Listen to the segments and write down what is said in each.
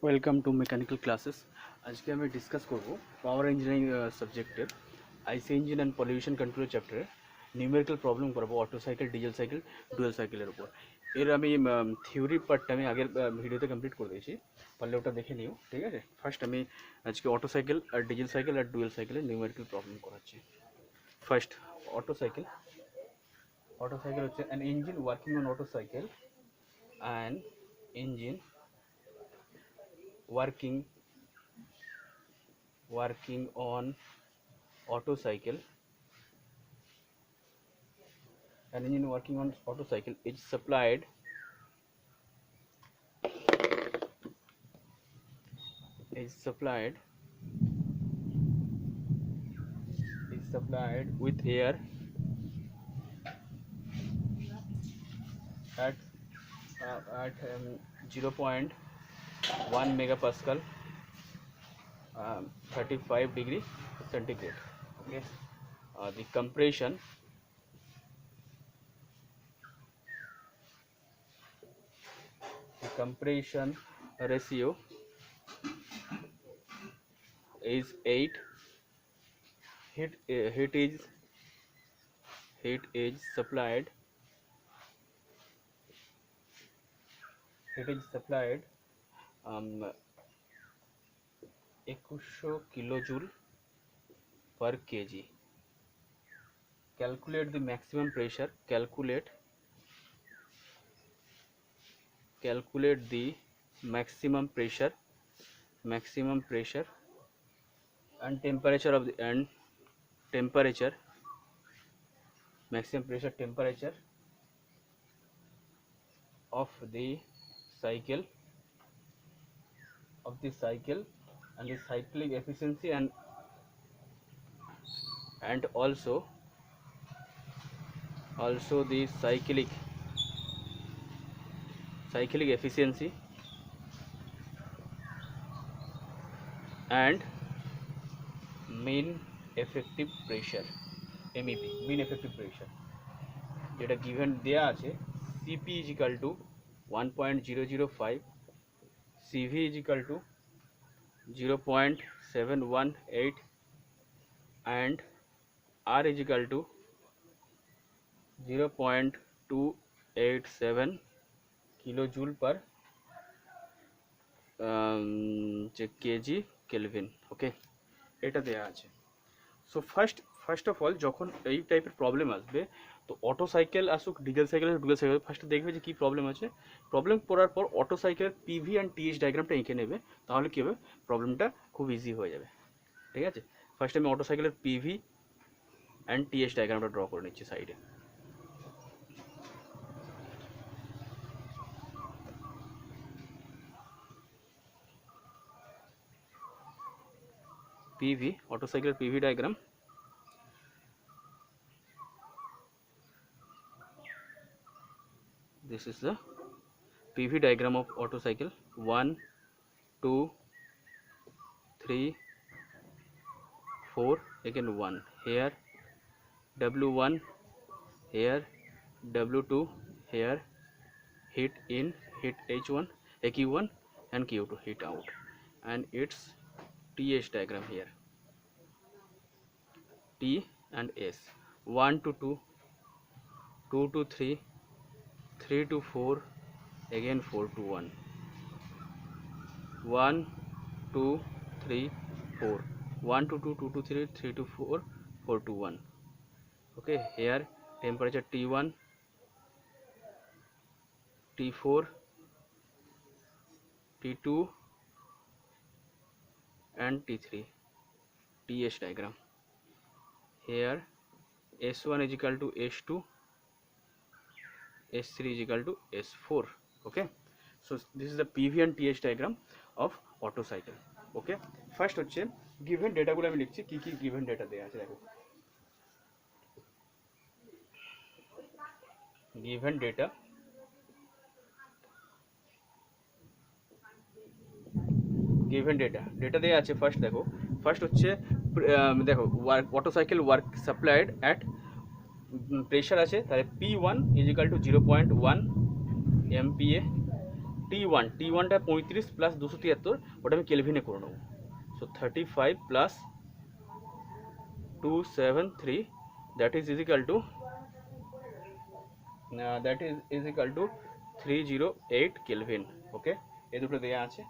Welcome to mechanical classes. আজকে আমি discuss করব পাওয়ার ইঞ্জিনিয়ারিং সাবজেক্টের আইসি ইঞ্জিন অ্যান্ড পলিউশন কন্ট্রোল চ্যাপ্টারে নিউমেরিক্যাল প্রবলেম করবো auto cycle, diesel cycle, dual সাইকেলের উপর। এর আমি থিওরি পার্টটা আমি আগের ভিডিওতে কমপ্লিট করে দিয়েছি, পারলে ওটা দেখে নিও, ঠিক আছে। ফার্স্ট আমি আজকে অটো সাইকেল আর ডিজেল সাইকেল আর ডুয়েল সাইকেলের নিউমেরিক্যাল প্রবলেম করাচ্ছি। First auto cycle. Auto cycle হচ্ছে an engine working on auto cycle, an engine working on auto cycle. An engine working on auto cycle is supplied with air at 0.1 megapascal, 35 degree centigrade. Okay. The compression ratio is 8. Heat is supplied 2100 kilojoule per kg. Calculate the maximum pressure. Calculate the maximum pressure and temperature of the maximum pressure temperature of the cycle and the cyclic efficiency and also the cyclic efficiency and mean effective pressure, MEP, mean effective pressure, যেটা given দেয়া আছে। CP is equal to 1.005, CV is equal to 0.718 and R is equal to 0.287 kilojoule per KG kelvin. Okay, এটা দেয়া আছে। So first of all যখন এই টাইপের problem আসবে, তো অটো সাইকেল আসুক, ডিজেল সাইকেল আসুক, ডুয়েল সাইকেল, ফার্স্টে দেখবে যে কী প্রবলেম আছে। প্রবলেম করার পর অটো সাইকেলের পিভি অ্যান্ড টিএস ডায়াগ্রামটা এঁকে নেবে, তাহলে কী হবে, প্রবলেমটা খুব ইজি হয়ে যাবে, ঠিক আছে। ফার্স্ট আমি অটো সাইকেলের পিভি অ্যান্ড টিএস ডায়াগ্রামটা ড্র করে নিচ্ছি সাইডে। PV, auto cycle PV diagram. This is the PV diagram of auto cycle. 1 2 3 4, again 1 here, W1 here, W2 here, heat in, heat H1, AQ1 and Q2, heat out, and its TS diagram here, T and S. 1 to 2, 2 to 3, 3 to 4, again 4 to 1, 1 2 3 4, 1 to 2, 2 to 3, 3 to 4, 4 to 1. Okay, here temperature T1, T4, T2 and T3, TS diagram. Here S1 is equal to S2, S3 is equal to S4. Okay, so this is the PV and TS diagram of auto cycle. Okay, first হচ্ছে given data গুলো আমি লিখছি, কি কি given data দেয়া আছে দেখো। given data দেয়া আছে। ফার্স্ট দেখো, ফার্স্ট হচ্ছে দেখো auto cycle work supplied at pressure আছে, তাহলে P1 is equal to 0.1 MPa, T ওয়ানটা 35 প্লাস 273, ওটা আমি কেলভিনে করে নেবো। So 35 plus 273, that is equal to 308 kelvin. Okay, এই দুটো দেওয়া আছে।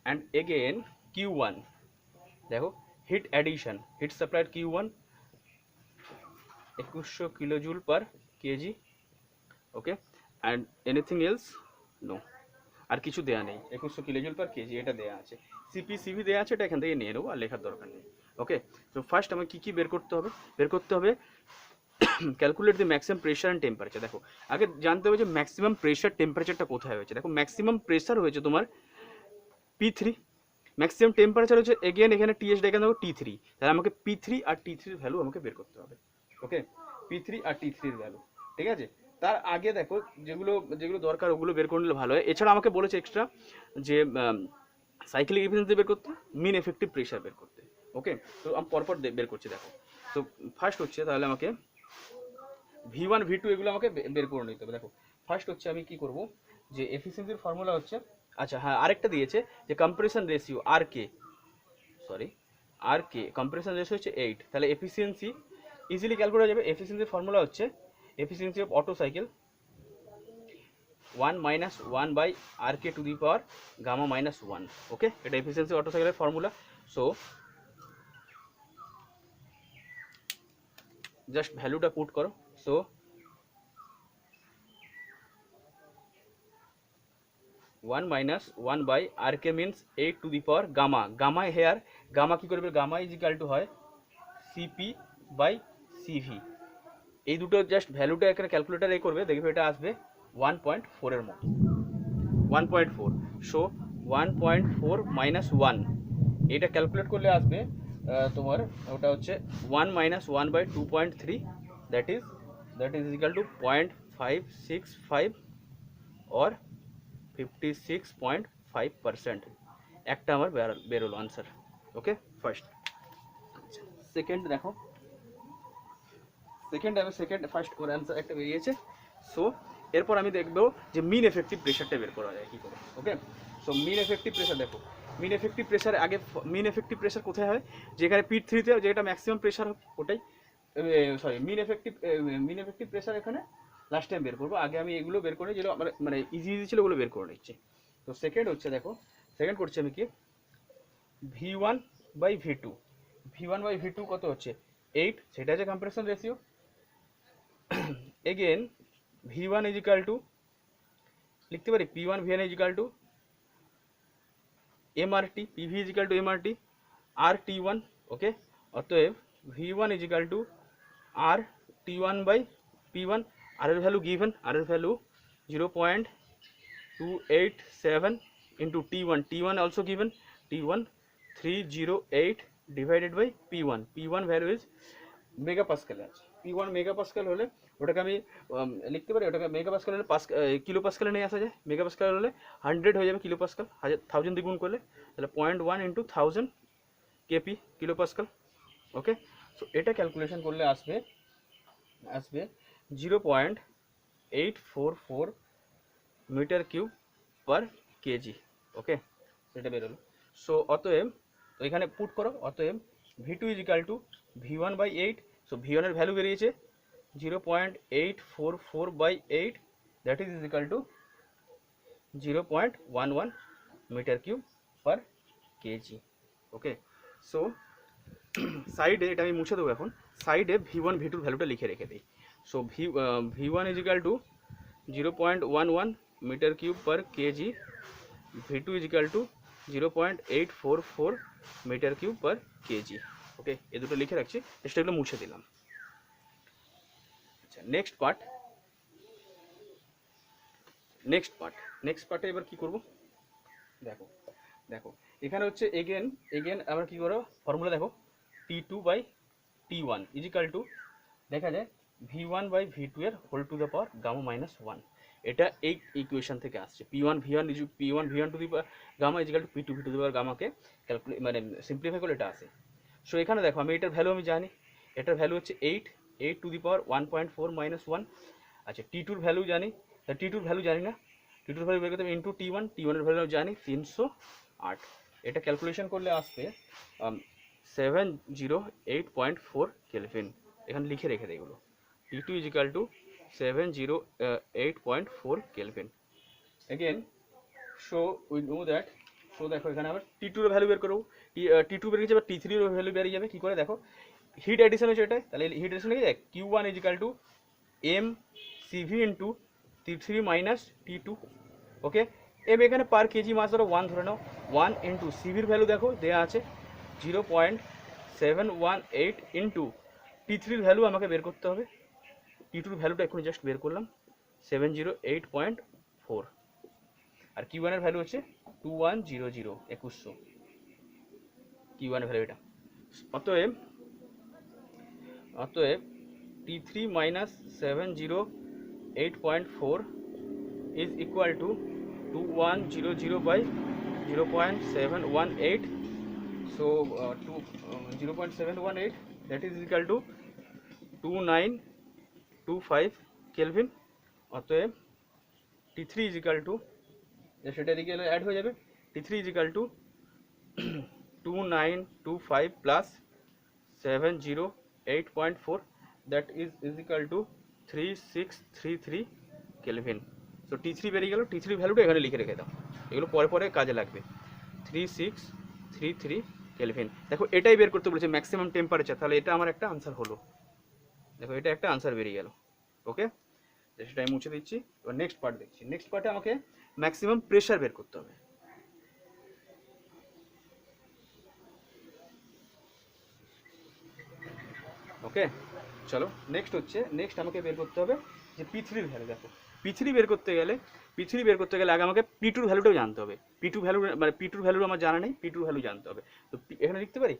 অ্যান্ড এগেন Q1, দেখো heat addition, heat supplied Q1 2100 kilojoule per KG. Okay, and anything else no, আর কিছু দেওয়া নেই। 2100 কিলোজুল পার কেজি এটা দেওয়া আছে। সিভি দেওয়া আছে, এটা এখান থেকে নিয়ে নেবো, আর লেখার দরকার নেই। ওকে, তো ফার্স্ট আমার কী বের করতে হবে calculate the maximum pressure and temperature. দেখো আগে জানতে হবে যে ম্যাক্সিমাম প্রেশার টেম্পারেচারটা কোথায় হয়েছে। দেখো ম্যাক্সিমাম প্রেশার হয়েছে তোমার P3, ম্যাক্সিমাম টেম্পারেচার হচ্ছে এগেন এখানে টিএস ডেকে দেবো T3, তাহলে আমাকে P3 আর T3 ভ্যালু আমাকে বের করতে হবে। ওকে, P3 আর T3 ভ্যালু, ঠিক আছে। তার আগে দেখো যেগুলো দরকার ওগুলো বের করে নিলে ভালো হয়। এছাড়া আমাকে বলেছে এক্সট্রা যে সাইক্লিক এফিসিয়েন্সি বের করতে, মিন এফেক্টিভ প্রেশার বের করতে। ওকে, তো আমি পরপর বের করছি। দেখো তো ফার্স্ট হচ্ছে, তাহলে আমাকে V1 V2 এগুলো আমাকে বের করে নিতে হবে। দেখো ফার্স্ট হচ্ছে আমি কি করব, যে এফিসিয়েন্সির ফর্মুলা হচ্ছে, আচ্ছা হ্যাঁ আরেকটা দিয়েছে যে কম্প্রেশন রেশিও আর কে কম্প্রেশন রেশিও হচ্ছে 8, তাহলে এফিসিয়েন্সি ইজিলি ক্যালকুলেট হয়ে যাবে। এফিসিয়েন্সির ফর্মুলা হচ্ছে efficiency of Otto cycle 1 minus 1 by r k to the power gamma minus 1। Okay, এটা এফিসিয়েন্সি অটো সাইকেলের ফর্মুলা। সো জাস্ট ভ্যালুটা পুট করো। So 1 minus 1 by RK means 8 to the power gamma here, gamma কি করবে, gamma is equal to হয় CP by CV। এই দুটো just ভ্যালুটা এখানে ক্যালকুলেটারে করবে, দেখবে এটা আসবে 1.4 এর মতো, 1.4। সো 1.4 minus 1, এটা ক্যালকুলেট করলে আসবে তোমার ওটা হচ্ছে 1 minus 1 by 2.3, that is equal to 0.565 or 56.5%। একটা আমার বেরোলো আনসার। ওকে, ফার্স্ট। সেকেন্ড দেখো, ফার্স্ট করে আনসার একটা বেরিয়েছে। সো এরপর আমি দেখবো যে মিন এফেক্টিভ প্রেশারটা বের করা যায় কী করে। ওকে, সো মিন এফেক্টিভ প্রেশার, দেখো মিন এফেক্টিভ প্রেশার আগে, মিন এফেক্টিভ প্রেশার কোথায় হয়, যেখানে P3তে যেটা ম্যাক্সিমাম প্রেশার ওটাই, সরি মিন এফেক্টিভ প্রেশার এখানে লাস্ট টাইম বের করবো। আগে আমি এগুলো বের করে, যেগুলো আমার মানে ইজি ছিল ওগুলো বের করে নিচ্ছি। তো সেকেন্ড হচ্ছে, দেখো সেকেন্ড করছি আমি কি, V1 বাই V2 কত হচ্ছে 8, সেটা হচ্ছে compression ratio. Again V1 is equal to, লিখতে পারি P1 VN is equal to MRT, PV is equal to MRT RT1। Okay, অতএব V1 is equal to RT1 by P1, আর এর ভ্যালু গিভেন, আর এর value 0.287 into T1 also given, T1 308 divided by P1 value is megapascal আছে। P1 মেগাপাস্কেল হলে ওটাকে আমি লিখতে পারি, ওটাকে মেগাপাস্কেল হলে কিলো পাস্কেলে নিয়ে আসা যায়। মেগাপাস্কেল হলে 100 হয়ে যাবে কিলো পাস্কেল, 1000 দ্বিগুণ করলে, তাহলে 0.1 ইন্টু 1000 কেপি কিলো পাস্কেল। ওকে, সো এটা ক্যালকুলেশন করলে আসবে 0.844 মিটার কিউব পার কেজি। ওকে, সেটা বেরোলো। সো অতএব তো এখানে পুট করো, অতএব V2 is equal to V1 by 8। So V1 এর ভ্যালু বেরিয়েছে 0.844 by 8, that is equal to 0.11 metre cube per KG. Okay, so সাইডে এটা আমি মুছে দেবো এখন, সাইডে V1 V2 ভ্যালুটা লিখে রেখে দিই। So V1 is equal to 0.11 metre cube per KG, V2 is equal to 0.844 metre cube per KG. Okay, এই দুটো লিখে রাখছি, এগুলো মুছে দিলাম। আচ্ছা, নেক্সট পার্টে এবার কি করব, দেখো এখানে হচ্ছে এগেন আমরা কি করব, ফর্মুলা দেখো T2 by T1 is equal two, দেখা যায় V1 বাই V2 এর whole to the power gamma minus 1। এটা এই ইকুয়েশন থেকে আসছে। P1 V1 to the power gamma is equal to P2 to the power গামাকে মানে সিম্পলিফাই করলে এটা আসে। সো এখানে দেখো আমি এটার ভ্যালু আমি জানি, এটার ভ্যালু হচ্ছে 8 টু দি পাওয়ার 1.4 মাইনাস 1। আচ্ছা, T2 ভ্যালু জানি, T2 ভ্যালু জানি না, T2 ভ্যালু বের করতে হবে ইন্টু T1 এর ভ্যালু জানি 308, এটা ক্যালকুলেশন করলে আসবে 708.4 কেলভিন। এখানে লিখে রেখে দেয় এগুলো, T2 is equal to 708.4 kelvin. Again so we know that, so দেখো এখানে আবার T2 এর ভ্যালু বের করবো, T2 বেরিয়ে যাবে, T3 এর ভ্যালু বেরিয়ে যাবে, কী করে দেখো হিট অ্যাডিশন হচ্ছে এটাই, তাহলে হিট অ্যাডিশন হয়ে যায় Q1 is equal to m CV into T3 minus T2। Okay, m এখানে পার কেজি মাস ধরো 1 ধরে নাও, 1 ইন্টু সিভির ভ্যালু দেখো দেওয়া আছে 0.718 ইন্টু T3 ভ্যালু আমাকে বের করতে হবে, T2 ভ্যালুটা এখন জাস্ট বের করলাম 708.4, আর Q1 এর ভ্যালু হচ্ছে 2100 2100, Q1 এর ভ্যালু এটা। অতএব T3 minus 708.4 is equal to 2100 by 0.718, so 0.718 that is equal to 2925 Kelvin। অতএব T3 is equal to, সেটা দিকে অ্যাড হয়ে যাবে, T3 is equal to 2925 plus 708.4 that is equal to 3633 Kelvin। So T3 বেরিয়ে গেল, T3 ভ্যালুটা এখানে লিখে রেখে দাও, এগুলো পরে পরে কাজে লাগবে। 3633 কেলভিন, দেখো এটাই বের করতে বলেছে ম্যাক্সিমাম টেম্পারেচার, তাহলে এটা আমার একটা আনসার হলো, দেখো এটা একটা আনসার বেরিয়ে গেল। ওকে, সেটা আমি মুছে দিচ্ছি। এবার নেক্সট পার্ট দেখছি, নেক্সট পার্টে আমাকে ম্যাক্সিমাম প্রেশার বের করতে হবে। ওকে চলো নেক্সট হচ্ছে, নেক্সট আমাকে বের করতে হবে যে P3 ভ্যালু। দেখো P3 বের করতে গেলে আগে আমাকে P2 ভ্যালুটাও জানতে হবে, P2 ভ্যালু মানে P2 ভ্যালু আমার জানা নেই, P2 ভ্যালু জানতে হবে। তো এখানে লিখতে পারি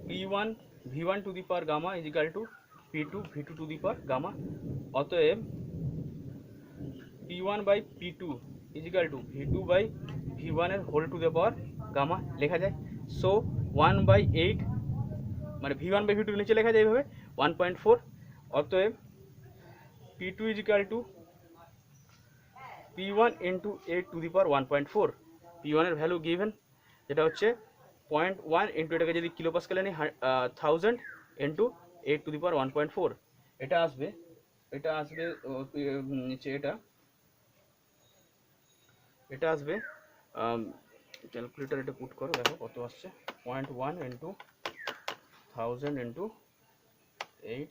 P1 V1 to the power gamma is equal to P2 V2 to the power gamma. অতএব P1 by P2 is equal to V2 by V1 এর whole to the power gamma লেখা যায়। সো 1/8 মানে V1 বাই V2 নিচে লেখা যায় এইভাবে 1.4। অতএব P2 is equal two P1 into 8 two the power 1.4, P1 এর ভ্যালু গিভেন যেটা হচ্ছে 0.1 ইন্টু এটাকে যদি কিলো পাস্কালে নিই 1000 ইন্টু 8 টু দি পাওয়ার 1.4, এটা আসবে নিচে এটা আসবে ক্যালকুলেটার এটা পুট করো, দেখো কত আসছে 0.1 ইন্টু 1000 ইন্টু 8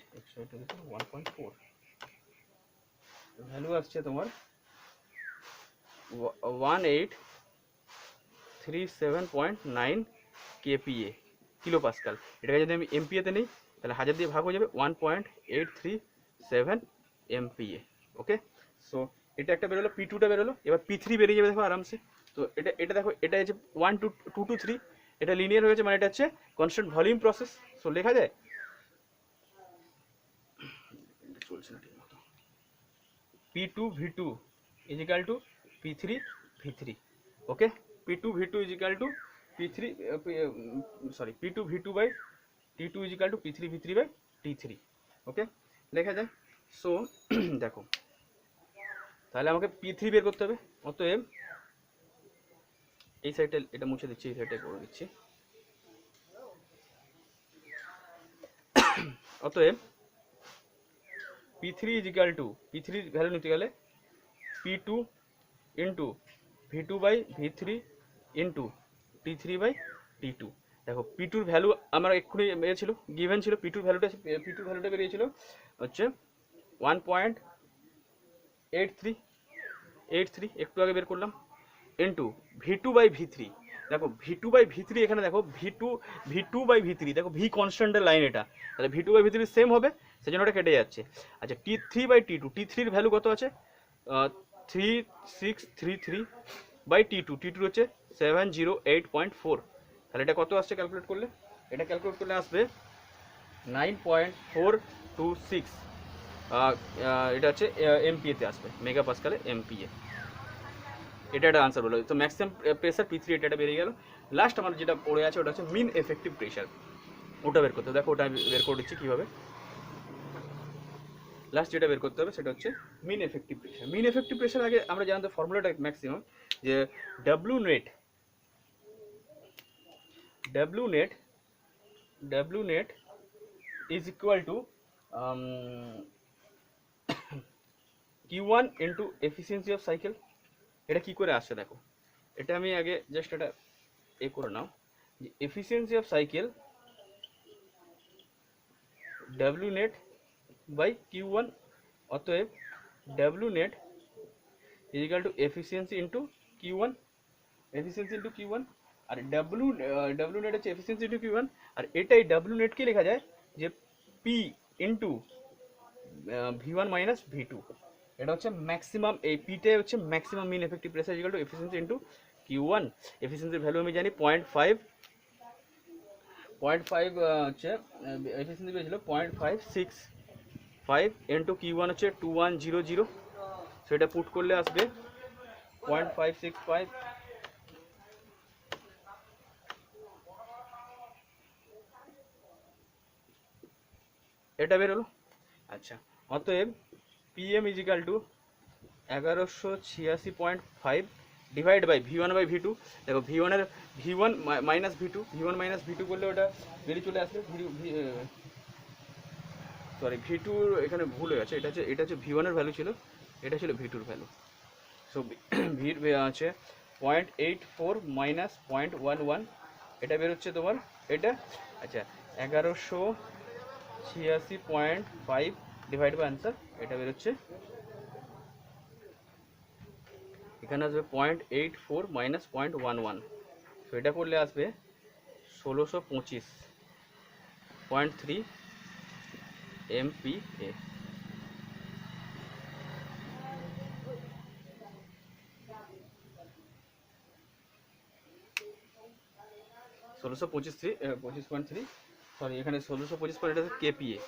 1.4, ভ্যালু আসছে তোমার 1837.9 kPa কিলো পাস্কাল। এটাকে যদি আমি এমপিএতে নিই তাহলে 1000 দিয়ে ভাগ হয়ে যাবে 1.837 MPa। ওকে, সো এটা একটা বেরোলো, P2টা বেরোলো, এবার P3 বেরিয়ে যাবে দেখো আরামসে। তো এটা দেখো এটা হচ্ছে 1 2 2 to 3, এটা লিনিয়ার হয়েছে মানে এটা হচ্ছে কনস্ট্যান্ট ভলিউম প্রসেস। সো লেখা যায় চলছে না ঠিক মতো, P2 V2 is equal to P3 V3। Okay, P2 V2 is equal to P2 V2 by T2 is equal to P3 V3 by T3। ওকে, লেখা যায়। সো দেখো তাহলে আমাকে P3 বের করতে হবে। অতএব এই সাইডটা এটা মুছে দিচ্ছি, এই সাইডটা করে দিচ্ছি। অতএব P3 is equal to P3 value নিতে গেলে P2 into V2 by V3 into T3 by T2। দেখো P2 ভ্যালু আমার এক্ষুনি ছিল গিভেন ছিল, P2 ভ্যালুটা বেরিয়েছিল হচ্ছে 1.83 একটু আগে বের করলাম, ইন্টু V2 বাই V3। দেখো V2 বাই V3 এখানে দেখো V2 বাই V3 দেখো V কনস্ট্যান্টের লাইন এটা, তাহলে V2 বাই V3 সেম হবে, সেজন্য ওটা কেটে যাচ্ছে। আচ্ছা T3 বাই T2, T3 এর ভ্যালু কত আছে 3633 বাই T2 হচ্ছে 708.4, তাহলে এটা কত আসছে ক্যালকুলেট করলে, আসবে 9.426, এটা হচ্ছে এমপিএতে আসবে, মেগা পাস্কালে এমপিএ। এটা একটা আনসার হলো। তো ম্যাক্সিমাম প্রেসার P3 এটা বেরিয়ে গেল। লাস্ট আমার যেটা পড়ে আছে ওটা হচ্ছে মিন এফেক্টিভ প্রেশার। ওটা বের করতে হবে। দেখো ওটা বের করে দিচ্ছি কীভাবে। লাস্ট যেটা বের করতে হবে সেটা হচ্ছে মিন এফেক্টিভ প্রেশার। মিন এফেক্টিভ প্রেশার আগে আমরা জানতো ফর্মুলাটা ম্যাক্সিমাম যে W net is equal two Q1 into efficiency of cycle. এটা কি করে আসছে দেখো, এটা আমি আগে জাস্ট এটা করে নাও যে efficiency of cycle W net by Q1, অতএব W net is equal to efficiency into Q1, আর ডাব্লিউ নেট হচ্ছে এফিসিয়েন্সি ইন্টু Q1, আর এটাই ডাব্লিউ নেটকে লেখা যায় যে P into V1 minus V2। এটা হচ্ছে ম্যাক্সিমাম, এই পিটাই হচ্ছে maximum mean effective pressure equal to efficiency into Q1। এফিসিয়েন্সির ভ্যালু আমি জানি 0.5 হচ্ছে এফিসিয়েন্সি পেয়েছিল 0.565 ইন্টু Q1 হচ্ছে 2100, সেটা পুট করলে আসবে 0.565 এটা বেরোলো। আচ্ছা, অতএব PM is equal to 1186.5 divide by V1 by V2। দেখো V1 মাইনাস V2 করলে ওটা বেরিয়ে চলে আসবে V2 এখানে ভুল হয়ে আছে, এটা হচ্ছে V1 এর ভ্যালু ছিল, এটা ছিল V2 এর ভ্যালু। সো ভি আছে 0.84 মাইনাস 0.11, এটা বেরোচ্ছে তোমার এটা। আচ্ছা, 1186.5 ডিভাইড বাই আনসার, এটা বেরোচ্ছে এখানে আসবে 0.84 মাইনাস 0.11, সো এটা করলে আসবে 1625.3 MPa। 1625.3 সরি, এখানে 1625 এটা হচ্ছে KPa,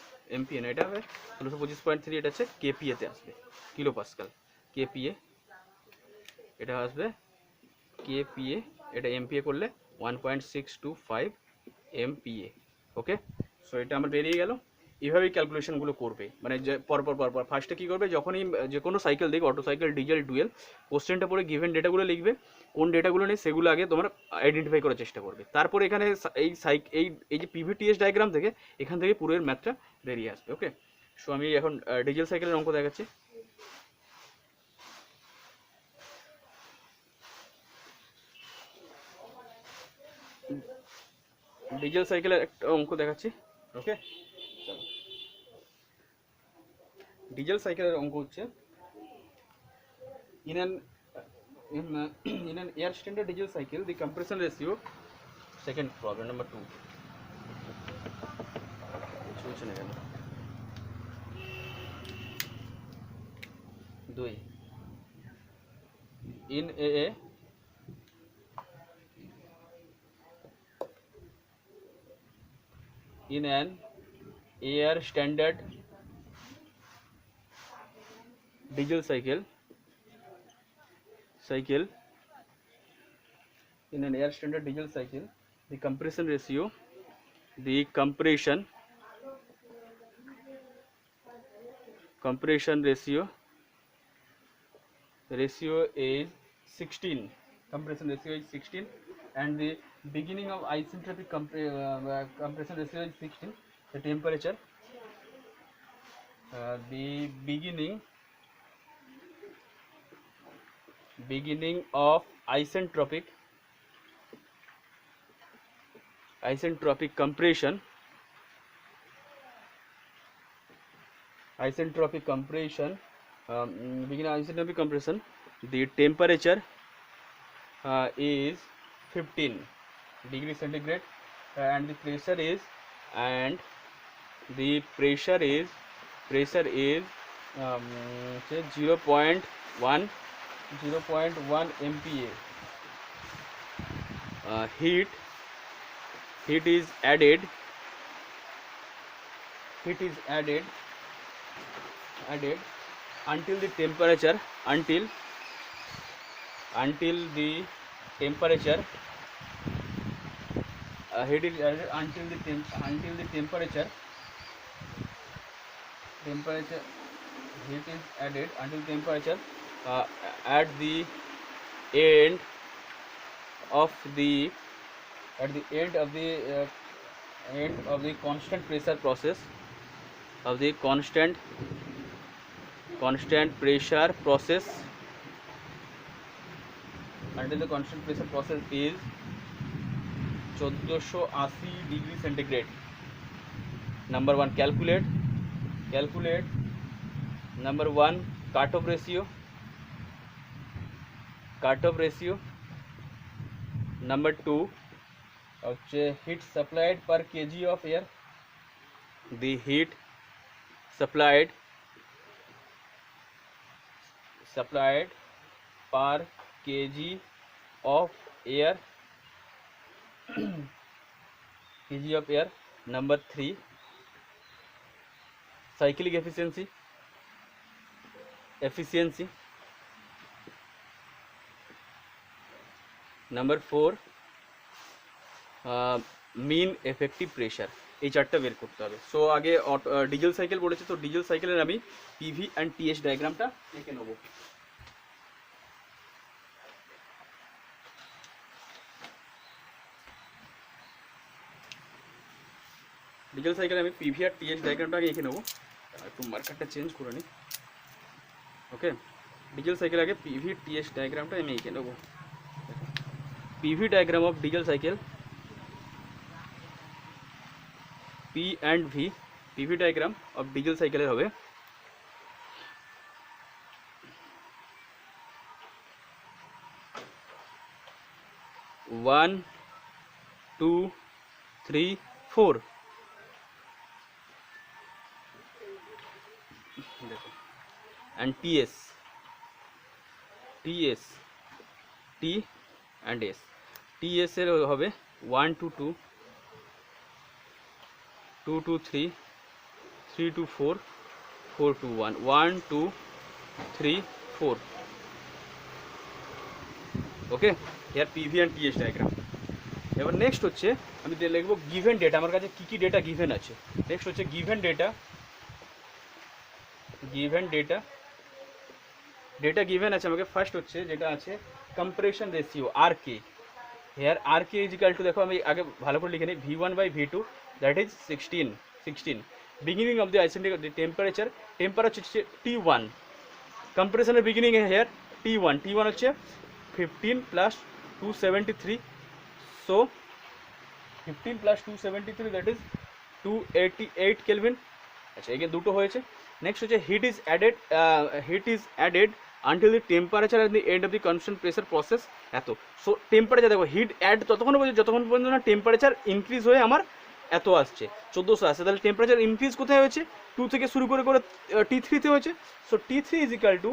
MPa না, এটা হবে 1625.3, এটা হচ্ছে KPa তে আসবে, কিলো পাস্কাল। KPa এটা আসবে KPa, এটা MPa করলে 1.625 MPa। ওকে, সো এটা আমার বেরিয়ে গেল। এইভাবেই ক্যালকুলেশনগুলো করবে, মানে যে পরপর ফার্স্টে কী করবে, যখনই যে কোনো সাইকেল দেখবে, অটো সাইকেল, ডিজেল, ডুয়েল, কোশ্চেনটা পরে গিভেন ডেটাগুলো লিখবে, কোন ডেটাগুলো নেই সেগুলো আগে তোমরা আইডেন্টিফাই করার চেষ্টা করবে। তারপরে এখানে এই যে PVTS ডায়াগ্রাম থেকে এখান থেকে পুরো ম্যাথটা বেরিয়ে আসবে। ওকে, সো আমি এখন ডিজেল সাইকেলের অঙ্ক দেখাচ্ছি। ডিজেল সাইকেলের একটা অঙ্ক দেখাচ্ছি। ওকে, ডিজেল সাইকেলের অঙ্ক হচ্ছে in an air standard diesel cycle the compression ratio, second problem number 2 চলছে না কেন, 2 in an air standard diesel cycle in an air standard diesel cycle the compression ratio is 16. Compression ratio is 16 and the beginning of isentropic compression ratio is 16. The temperature the beginning of isentropic compression beginning isentropic compression, the temperature is 15 degree centigrade and the pressure is 0.1 MPa. Heat is added until the temperature heat is added until the temperature heat is added until temperature at the end of the constant pressure process constant pressure process until the constant pressure process is 1480 degree centigrade. Number 1, calculate number 1 Carnot ratio. Number 2 heat supplied per kg of air. The heat supplied per kg of air Number 3 cyclic efficiency. Number 4 mean effective pressure. এই চারটা বের করতে হবে। So আগে diesel cycle বলেছে, তো diesel সাইকেলের আমি পিভি অ্যান্ড টিএস ডায়াগ্রামটা এঁকে নেব। ডিজেল সাইকেলে আমি পিভি আর টিএস ডায়াগ্রামটা আগে এঁকে নেব। একটু মার্কারটা চেঞ্জ করে নিই। ওকে, ডিজেল সাইকেল আগে পিভি টিএস ডায়াগ্রামটা আমি এঁকে নেব। PV diagram of diesel cycle, P and V, PV diagram of diesel cycle হবে 1 2 3 4 and TS T and S. TS এর হবে 1 to 2 2 to 3 3 to 4 4 to 1 1 2 3 4. Okay, here PV and TS diagram. এবার next হচ্ছে আমি লিখবো গিভেন ডেটা। আমার কাছে কী কী ডেটা গিভেন আছে। নেক্সট হচ্ছে গিভেন ডেটা গিভেন আছে আমাকে। ফার্স্ট হচ্ছে যেটা আছে compression ratio R K. Here R K is equal to, দেখো আমি আগে ভালো করে লিখে নিই, V1/V2 that is 16. Beginning of the isentropic temperature হচ্ছে T1, কম্প্রেশনের বিগিনিং হেয়ার T1 হচ্ছে 15 + 273, সো 15 + 273 দ্যাট ইজ 288 কেলভিন। আচ্ছা, এখানে দুটো হয়েছে। নেক্সট হচ্ছে heat is added until the temperature at the end of the constant pressure process এত। So temperature দেখো, heat add যতক্ষণ পর্যন্ত না টেম্পারেচার ইনক্রিজ হয়ে আমার এত আসছে 1400 আসছে, তাহলে টেম্পারেচার ইনক্রিজ কোথায় হয়েছে? 2 থেকে শুরু করে T3 তে হয়েছে। So T3 is equal to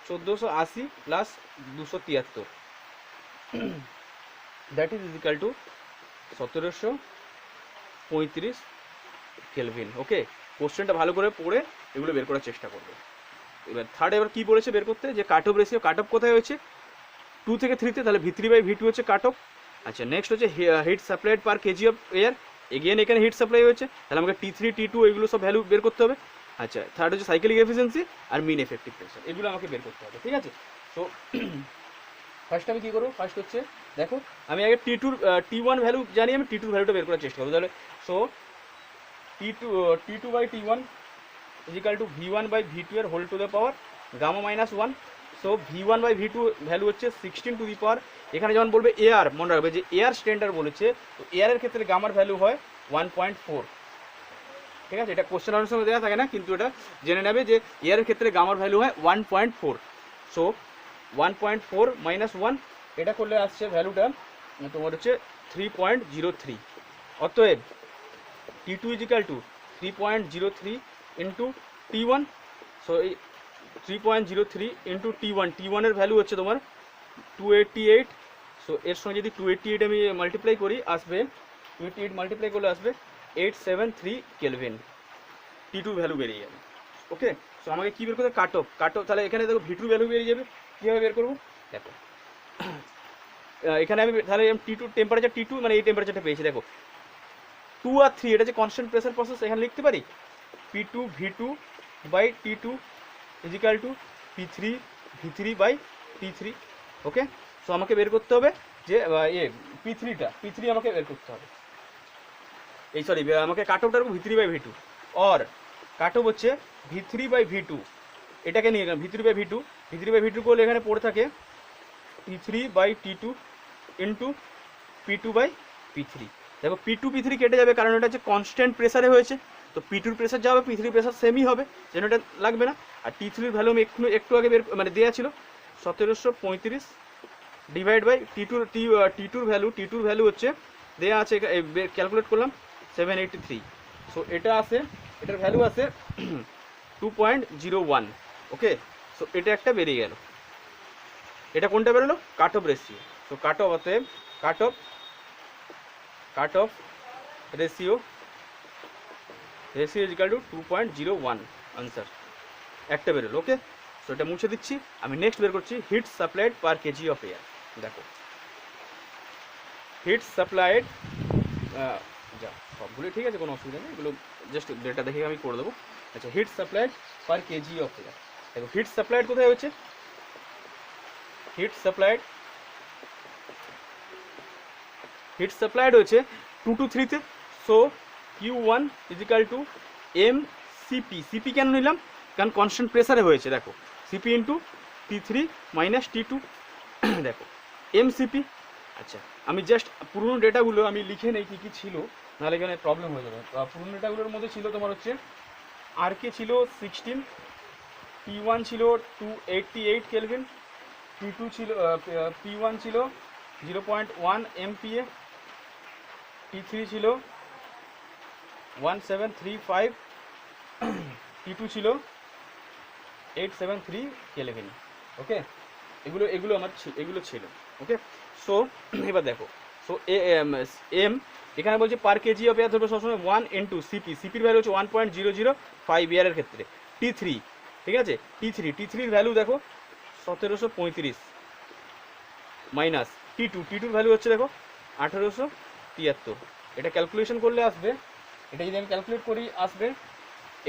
1480 plus 273, that is equal to 1735 kelvin. Okay, কোশ্চেনটা ভালো করে পড়ে এগুলো বের করার চেষ্টা করবে। এবার থার্ড এবার কী বলেছে বের করতে, যে cut off ratio. Cut off কোথায় হয়েছে? 2 থেকে 3 তে, তাহলে V3/V2 হচ্ছে কাট অফ। আচ্ছা, নেক্সট হচ্ছে heat supplied per KG of air. Again এখানে হিট সাপ্লাই হচ্ছে, তাহলে আমাকে T3 T2 এগুলো সব ভ্যালু বের করতে হবে। আচ্ছা, থার্ড হচ্ছে সাইকেলিক এফিসিয়েন্সি আর মিন এফেক্টিভ প্রেসার, এগুলো আমাকে বের করতে হবে। ঠিক আছে, সো ফার্স্ট আমি কী করবো, ফার্স্ট হচ্ছে দেখো আমি আগে T1 ভ্যালু জানি, আমি T2 ভ্যালুটা বের করার চেষ্টা করবো। তাহলে so T2/T1 is equal to V1/V2 এর whole to the power gamma -1। So V1/V2 value হচ্ছে 16 টু দি পাওয়ার। এখানে যেমন বলবে এয়ার, মনে রাখবে যে এয়ার স্ট্যান্ডার্ড বলেছে, তো এয়ারের ক্ষেত্রে গামার ভ্যালু হয় 1.4। ঠিক আছে, এটা কোশ্চেন আনসার দেওয়া থাকে না, কিন্তু এটা জেনে নেবে যে এয়ারের ক্ষেত্রে গামার ভ্যালু হয় 1.4। সো 1.4 - 1, এটা করলে আসছে ভ্যালুটা তোমার হচ্ছে 3.03। অতএব T2 is equal two 3.03 into T1। So এই 3.03 ইন্টু T1 এর ভ্যালু হচ্ছে তোমার 288। সো এর সঙ্গে যদি 288 আমি মাল্টিপ্লাই করি, আসবে 288 মাল্টিপ্লাই করলে আসবে 873 কেলভিন। T2 ভ্যালু বেরিয়ে যাবে। ওকে, সো আমাকে কী বের করতে, কাট অফ। তাহলে এখানে দেখো V2 ভ্যালু বেরিয়ে যাবে। কীভাবে বের করবো দেখো, এখানে আমি তাহলে T2 টেম্পারেচার T2 মানে এই টেম্পারেচারটা পেয়েছি। দেখো 2 আর 3 এটা যে কনস্ট্যান্ট প্রেসার প্রসেস, এখানে লিখতে পারি P2 V2 by T2 is equal to P3 V3 by T3। Okay, so আমাকে বের করতে হবে যে P3 আমাকে বের করতে হবে, এই সরি আমাকে কাট অফটা রাখবো V3 by V2, or cut off হচ্ছে V3 বাই V2, এটাকে নিয়ে গেলাম V3 বাই V2 করলে এখানে পড়ে থাকে P3 by T2 into P2 by P3। দেখো P2 P3 কেটে যাবে কারণ এটা হচ্ছে কনস্ট্যান্ট প্রেসারে হয়েছে, তো P2 প্রেসার যা হবে P3 প্রেসার সেমই হবে, যেন এটা লাগবে না। আর T3-র ভ্যালু আমি একটু আগে মানে দেওয়া ছিল 1735 ডিভাইড বাই T2-র ভ্যালু হচ্ছে দেওয়া আছে, ক্যালকুলেট করলাম 783। সো এটা আছে, এটার ভ্যালু আছে 2.01। ওকে, সো এটা একটা বেরিয়ে গেল। এটা কোনটা বেরোলো? Cut off ratio. So cut off অতএব cut off ratio is equal to 2.01 answer একটা বেরোলো। ওকে, সো এটা মুছে দিচ্ছি। আমি নেক্সট বের করছি heat supplied per KG of air. দেখো হিট সাপ্লাইড, যা সবগুলো ঠিক আছে, কোনো অসুবিধা নেই, এগুলো জাস্ট ডেটা দেখে আমি করে দেবো। আচ্ছা, heat supplied per KG of air. দেখো হিট সাপ্লাইড কোথায় হচ্ছে, হিট সাপ্লাইড হচ্ছে 2 to 3-তে। So Q1 equal to MCP কেন নিলাম? কারণ কনস্ট্যান্ট প্রেসারে হয়েছে। দেখো CP into T3 minus T2। দেখো MCP। আচ্ছা, আমি জাস্ট পুরনো ডেটাগুলো আমি লিখে নেই কী কী ছিল, নাহলে এখানে প্রবলেম হয়ে যাবে। পুরনো ডেটাগুলোর মধ্যে ছিল তোমার হচ্ছে RK ছিল 16, P1 ছিল 288 কেলভিন, P2 ছিল P1 ছিল 0.1 MPa, T3 ছিল 1735, T2 ছিল 873 কেলভিন। ওকে, এগুলো আমার এগুলো ছিল। ওকে, সো এবার দেখো, সো এম এখানে বলছে পার কেজি অফ এয়ার ধরবে সবসময় 1 ইন্টু সিপির ভ্যালু হচ্ছে 1.005 ইয়ারের ক্ষেত্রে। T3 ঠিক আছে, T3-র ভ্যালু দেখো 1735 মাইনাস T2-র ভ্যালু হচ্ছে দেখো 1873। এটা ক্যালকুলেশন করলে আসবে, এটা যদি আমি ক্যালকুলেট করি আসবে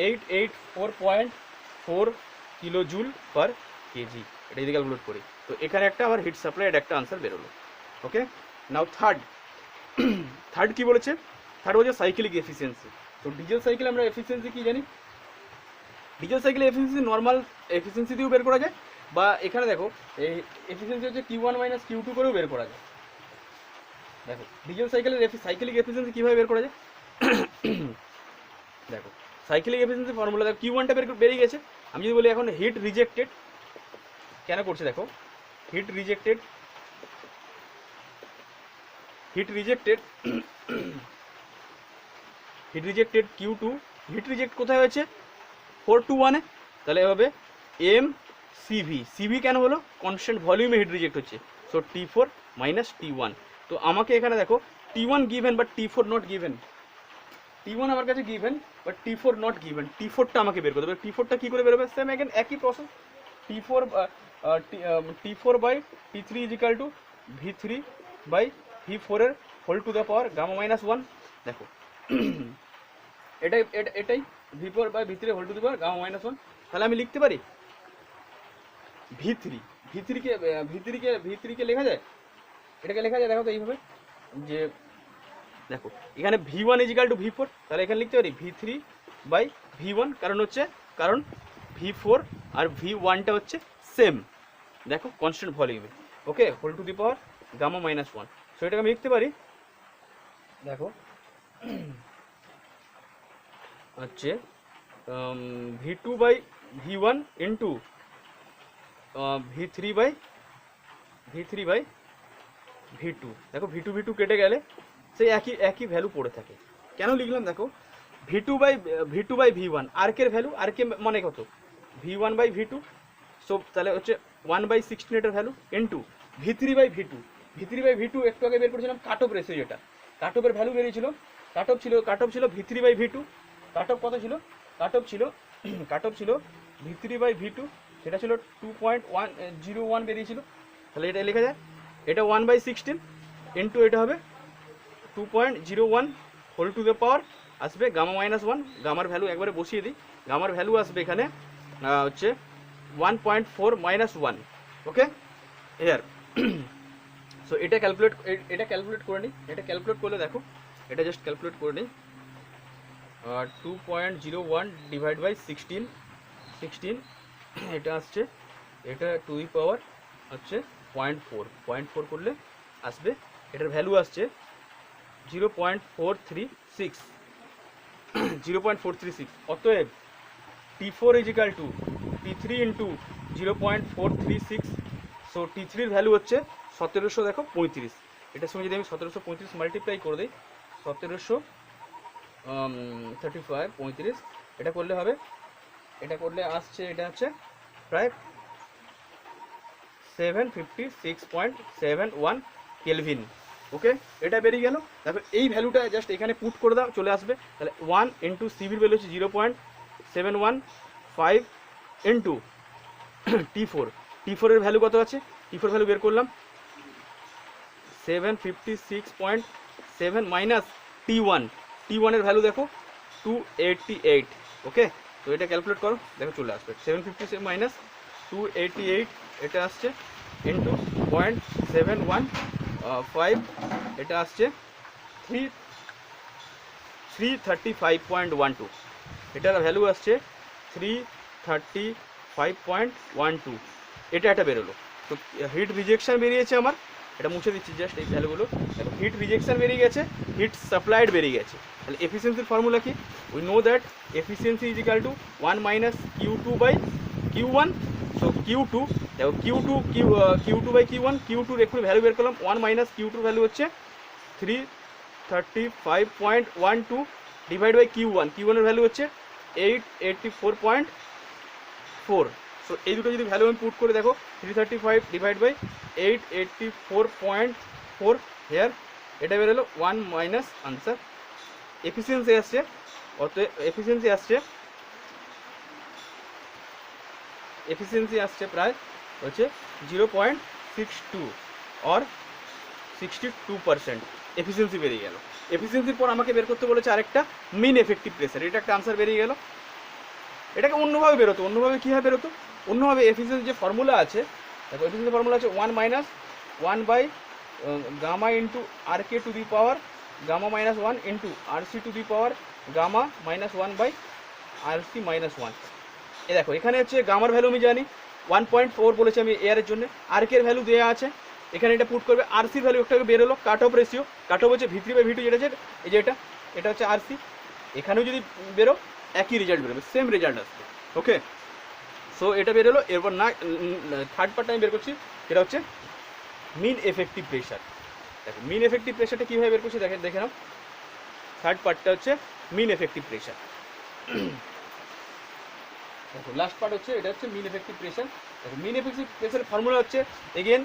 884.4 কিলো জুল পার কেজি, এটা যদি ক্যালকুলেট করি। তো এখানে একটা আবার হিট সাপ্লাইড একটা আনসার বেরোলো। ওকে, নাও থার্ড কি বলেছে? থার্ড হচ্ছে সাইক্লিক এফিসিয়েন্সি। তো ডিজেল সাইকেল আমরা এফিসিয়েন্সি কি জানি? ডিজেল সাইকেলে এফিসিয়েন্সি নর্মাল এফিসিয়েন্সি দিয়েও বের করা যায়, বা এখানে দেখো এই এফিসিয়েন্সি হচ্ছে Q1 মাইনাস Q2 করেও বের করা যায়। দেখো ডিজেল সাইকেলের সাইক্লিক এফিসিয়েন্সি কীভাবে বের করা যায়? দেখো সাইক্লিক এফিসিয়েন্সি ফর্মুলা দেখো, Q1টা বেরিয়ে গেছে। আমি যদি বলি এখন হিট রিজেক্টেড কেন করছে, দেখো hit rejected Q2, hit reject কোথায় হয়েছে? 4 to 1-এ। তাহলে হবে MCV কেন হলো? কনস্ট্যান্ট ভলিউমে হিট রিজেক্ট হচ্ছে। So T4 minus T1। তো আমাকে এখানে দেখো T1 given but T4 not given. T1 আমার কাছে given but T4 not given. T4টা আমাকে বের করতে হবে। T4টা কী করে বেরোবে? সেম এগেন একই process. T4 by T3 equal to V3 by V4 এর whole to the power gamma minus 1। দেখো এটাই V4 by V3 whole to the power gamma minus 1। তাহলে আমি লিখতে পারি V3 কে লেখা যায়, এটাকে লেখা যায় দেখো তো এইভাবে, যে দেখো এখানে V1 ইজিক্যাল টু V4, তাহলে এখানে লিখতে পারি V3 বাই V1। কারণ V4 আর V1টা হচ্ছে সেম, দেখো কনস্ট্যান্ট ভলিউমে। Okay, whole to the power gamma minus 1। So এটাকে আমি লিখতে পারি, দেখো হচ্ছে V2 by V1 into V3 by V2। দেখো V2 কেটে গেলে সেই একই ভ্যালু পড়ে থাকে। কেন লিখলাম দেখো V2 বাই V1, আর্কের ভ্যালু, আর্কে মানে কত? V1 by V2। সো তাহলে হচ্ছে 1/16 এটার value into V3 by V2 একটু আগে বের করেছিলাম কাট অফ রেশিও, যেটা কাট অফের ভ্যালু বেরিয়েছিল। কাট অফ ছিল V3 by V2। Cut off কত ছিল? কাট অফ ছিল V3 বাই V2, সেটা ছিল 2.101 বেরিয়েছিল। তাহলে এটা লেখা যায় এটা 1/16 ইন্টু এটা হবে 2.01 হোল টু দ্য পাওয়ার আসবে গামা মাইনাস 1। গামার ভ্যালু একবারে বসিয়ে দিই, গামার ভ্যালু আসবে এখানে হচ্ছে 1.4 মাইনাস 1। ওকে হেয়ার সো এটা ক্যালকুলেট করে নিই। এটা ক্যালকুলেট করলে দেখো, এটা জাস্ট ক্যালকুলেট করে নিই। 2.01 ডিভাইড বাই 16 এটা আসছে, এটা টু দি পাওয়ার হচ্ছে 0.4 করলে আসবে, এটার ভ্যালু আসছে 0.436 0.436। অতএব T4 is equal two T3 into 0.436। So T3 value হচ্ছে 1735। দেখো 35, এটার সঙ্গে যদি আমি 1735 মাল্টিপ্লাই করে দিই, 1735 এটা করলে হবে, এটা করলে আসছে, এটা হচ্ছে প্রায় 756.71 কেলভিন। ওকে এটা বেরিয়ে গেল। তারপর এই ভ্যালুটা জাস্ট এখানে পুট করে দাও, চলে আসবে। তাহলে 1 ইন্টু সিভির ভ্যালু হচ্ছে 0.715 ইন্টু T4 এর ভ্যালু কত আছে, T4 ভ্যালু বের করলাম 756.7 মাইনাস T1 এর ভ্যালু দেখো 288। ওকে তো এটা ক্যালকুলেট করো, দেখো চলে আসবে 756 মাইনাস 288, এটা আসছে ইন্টু 0.715, এটা আসছে 335.12, এটার ভ্যালু আসছে 335.12। এটা একটা বেরোলো। তো হিট রিজেকশন বেরিয়েছে আমার, এটা মুছে দিচ্ছি জাস্ট এই ভ্যালুগুলো। দেখো হিট রিজেকশন বেরিয়ে গেছে, হিট সাপ্লাইড বেরিয়ে গেছে। তাহলে এফিসিয়েন্সির ফর্মুলা কি? We know that efficiency is equal to 1 minus Q2 by Q1। So Q2 দেখো Q2 বাই Q1, Q2 এর এক্ষুনি ভ্যালু বের করলাম, 1 মাইনাস Q2 ভ্যালু হচ্ছে 335.12 ডিভাইড বাই Q1 এর ভ্যালু হচ্ছে 884.4। সো এই দুটো যদি ভ্যালু আমি পুট করে দেখো, 335 ডিভাইড বাই 884.4 হেয়ার, এটা বেরোলো 1 মাইনাস আনসার এফিসিয়েন্সি আসছে। অতএব এফিসিয়েন্সি আসছে প্রায় হচ্ছে 0.62 অর 62% এফিসিয়েন্সি বেরিয়ে গেল। এফিসিয়েন্সির পর আমাকে বের করতে বলেছে আরেকটা মিন এফেক্টিভ প্রেসার, এটা একটা আনসার বেরিয়ে গেল। এটাকে অন্যভাবে বেরোতো, অন্যভাবে কীভাবে বেরোতো, অন্যভাবে এফিসিয়েন্সি যে ফর্মুলা আছে, দেখো এফিসিয়েন্সি ফর্মুলা আছে 1 minus 1 by gamma into r k to the power gamma minus 1 into r c to the power gamma minus 1 by r c minus 1। এ দেখো এখানে হচ্ছে গামার ভ্যালু আমি জানি 1.4 বলেছি আমি এয়ারের জন্য, আর কে এর ভ্যালু দেওয়া আছে, এখানে এটা পুট করবে। আর সির ভ্যালু একটা বেরোলো, cut off ratio, cut of হচ্ছে V3 বাই V2, যেটা আছে এই যে এটা হচ্ছে আর সি। এখানেও যদি বেরো একই রেজাল্ট বেরোবে, সেম রেজাল্ট আসবে। ওকে সো এটা বেরোলো। এরপর না থার্ড পার্টটা আমি বের করছি, এটা হচ্ছে মিন এফেক্টিভ প্রেশার। দেখো মিন এফেক্টিভ প্রেশারটা কীভাবে বের করছি দেখে নাও। থার্ড পার্টটা হচ্ছে মিন এফেক্টিভ প্রেশার। দেখো লাস্ট পার্ট হচ্ছে, এটা হচ্ছে মিন এফেক্টিভ প্রেশার। দেখো মিন এফেক্টিভ প্রেশারের ফর্মুলা হচ্ছে এগেন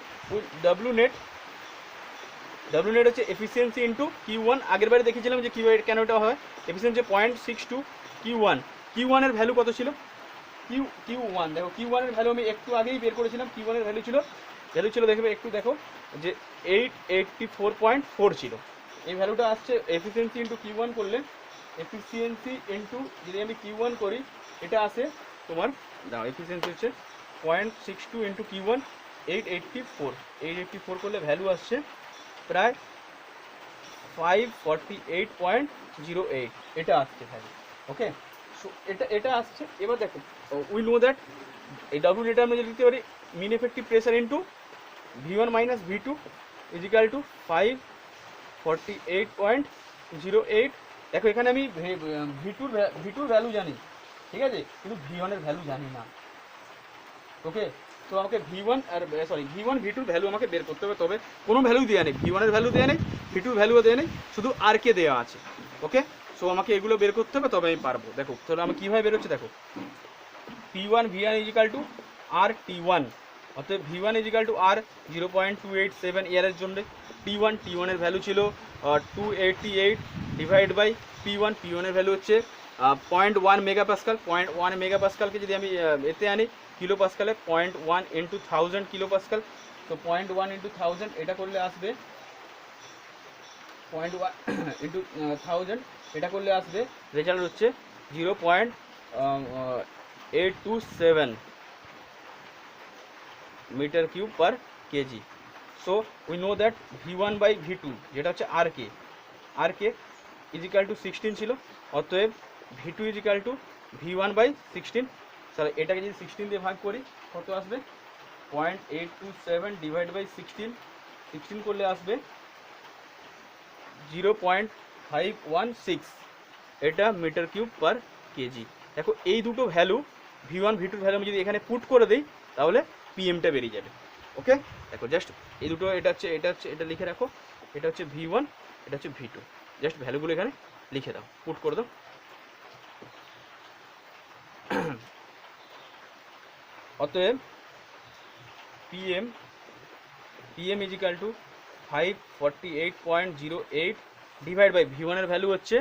ডাব্লিউ নেট হচ্ছে এফিসিয়েন্সি ইন্টু Q1। আগের বারে দেখেছিলাম যে কীভাবে কেন এটা হয়, এফিসিয়েন্সি 0.62 Q1 এর ভ্যালু কত ছিল, Q1 দেখো Q1 এর ভ্যালু আমি একটু আগেই বের করেছিলাম। Q1 এর ভ্যালু ছিল দেখবে একটু দেখো যে 884.4 ছিল। এই ভ্যালুটা আসছে এফিসিয়েন্সি ইন্টু Q1 করলে, এফিসিয়েন্সি ইন্টু যদি আমি Q1 করি, এটা আসে তোমার দাও এফিসিয়েন্সি হচ্ছে 0.62 ইন্টু Q1 884 করলে ভ্যালু আসছে প্রায় 548.08 এটা আসছে ভ্যালু। ওকে সো এটা আসছে। এবার দেখো উই নো দ্যাট এই ডাব্লিউ নেট আমরা যদি লিখতে পারি mean effective pressure into V1 minus V2 is equal to 548.08। দেখো এখানে আমি V2 ভ্যালু জানি, ঠিক আছে, কিন্তু V1 এর ভ্যালু জানি না। ওকে তো আমাকে V1 V2 ভ্যালু আমাকে বের করতে হবে। তবে কোনো ভ্যালু দেওয়া নেই, V1 এর ভ্যালু দেওয়া নেই, V2 ভ্যালুও দেওয়া নেই, শুধু আর কে দেওয়া আছে। ওকে সো আমাকে এগুলো বের করতে হবে, তবে আমি পারবো। দেখো তাহলে আমি কীভাবে বেরোচ্ছে, দেখো P1 V1 is equal two R T1, অতএব V1 ইজ ইকাল টু আর 0.287 ইয়ারের জন্য। T1 এর ভ্যালু ছিল 288 ডিভাইড বাই P1 এর ভ্যালু হচ্ছে 0.1 মেগাপাস্কাল। 0.1 মেগাপাস্কালকে যদি আমি এতে আনি কিলো পাস্কালে, 0.1 ইন্টু 1000 কিলো পাস্কাল, তো 0.1 ইন্টু 1000 এটা করলে আসবে 0.1 ইন্টু 1000 এটা করলে আসবে রেজাল্ট হচ্ছে 0.827 metre cube per kg. So we know that V1 by V2 যেটা হচ্ছে আর কে ইজিক্যাল টু 16 ছিল, অতএব V2 is equal two V1 by 16। তাহলে এটাকে যদি 16 দিয়ে ভাগ করি কত আসবে 0.827 ডিভাইড বাই 16 করলে আসবে 0.516 এটা মিটার কিউব পার কেজি। দেখো এই দুটো ভ্যালু V1 V2 ভ্যালু আমি যদি এখানে পুট করে দিই তাহলে পিএমটা বেরিয়ে যাবে। ওকে, দেখো জাস্ট এই দুটো এটা লিখে রাখো, এটা হচ্ছে V1, এটা হচ্ছে V2, জাস্ট ভ্যালুগুলো এখানে লিখে দাও, পুট করে দাও। অতএব PM is equal to 548.08 divide by V1 এর ভ্যালু হচ্ছে